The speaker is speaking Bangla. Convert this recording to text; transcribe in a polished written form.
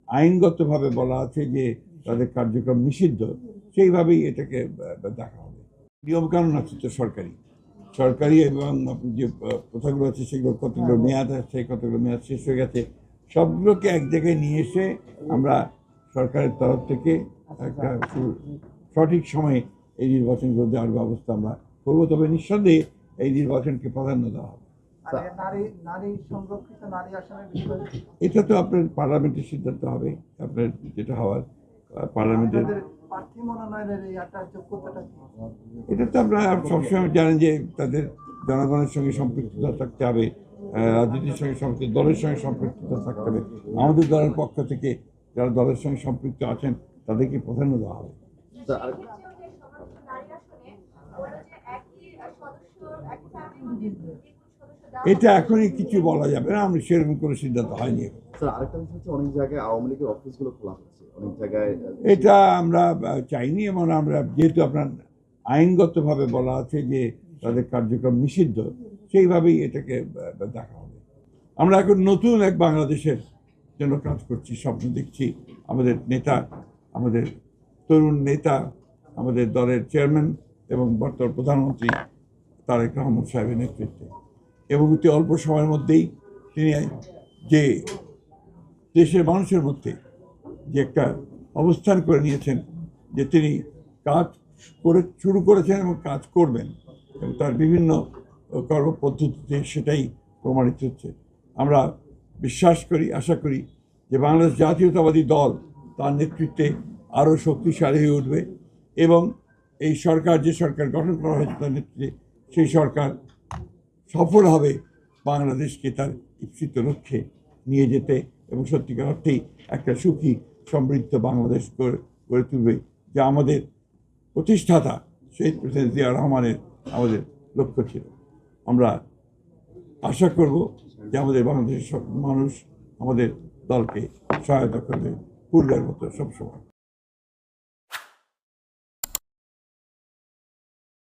আইনগতভাবে বলা আছে যে তাদের কার্যক্রম নিষিদ্ধ, সেইভাবেই এটাকে দেখা হবে। নিয়মকানুন আছে তো সরকারি সরকারি এবং যে প্রথাগুলো আছে সেগুলো কতগুলো মেয়াদ আছে, কতগুলো মেয়াদ শেষ হয়ে গেছে, সবগুলোকে এক জায়গায় নিয়ে এসে আমরা সরকারের তরফ থেকে একটা সঠিক সময়ে এই নির্বাচনগুলো দেওয়ার ব্যবস্থা আমরা করবো। তবে নিঃসন্দেহে এই নির্বাচনকে প্রাধান্য দেওয়া হবে। এটা তো আপনার পার্লামেন্টের সিদ্ধান্ত হবে, আপনার যেটা হওয়ার পার্লামেন্টের। এটা তো আপনারা সবসময় জানেন যে তাদের জনগণের সঙ্গে সম্পৃক্ততা থাকতে হবে, রাজনীতির সঙ্গে সম্পৃক্ত, দলের সঙ্গে সম্পৃক্ততা থাকতে হবে। আমাদের দলের পক্ষ থেকে যারা দলের সঙ্গে সম্পৃক্ত আছেন তাদেরকে প্রাধান্য দেওয়া হবে। এটা এখনই কিছু বলা যাবে না, আমি সেরকম কোনো সিদ্ধান্ত হয়নি। অনেক জায়গায় আওয়ামী লীগের অফিসগুলো খোলা হচ্ছে, অনেক জায়গায় এটা আমরা চাইনি, এবং আমরা যেহেতু আপনার আইনগতভাবে বলা আছে যে তাদের কার্যক্রম নিষিদ্ধ, সেইভাবেই এটাকে দেখা হবে। আমরা এখন নতুন এক বাংলাদেশের জন্য কাজ করছি, স্বপ্ন দেখছি। আমাদের নেতা, আমাদের তরুণ নেতা, আমাদের দলের চেয়ারম্যান এবং বর্তমান প্রধানমন্ত্রী তারেক রহমান সাহেবের নেতৃত্বে, এবং অতি অল্প সময়ের মধ্যেই তিনি যে দেশের মানুষের মধ্যে যে একটা অবস্থান করে নিয়েছেন, যে তিনি কাজ করে শুরু করেছেন এবং কাজ করবেন, এবং তার বিভিন্ন কর্মপদ্ধতিতে সেটাই প্রমাণিত হচ্ছে। আমরা বিশ্বাস করি, আশা করি যে বাংলাদেশ জাতীয়তাবাদী দল তার নেতৃত্বে আরও শক্তিশালী হয়ে উঠবে, এবং এই সরকার, যে সরকার গঠন করা হয়েছে তার নেতৃত্বে, সেই সরকার সফল হবে বাংলাদেশকে তার ইচ্ছিত লক্ষ্যে নিয়ে যেতে, এবং সত্যিকার অর্থেই একটা সুখী সমৃদ্ধ বাংলাদেশ গড়ে তুলবে, যা আমাদের প্রতিষ্ঠাতা শহীদ প্রেসিডেন্ট জিয়া রহমানের আমাদের লক্ষ্য ছিল। আমরা আশা করব যে আমাদের বাংলাদেশের সব মানুষ আমাদের দলকে সহায়তা করবে পূর্বের মতো সবসময়।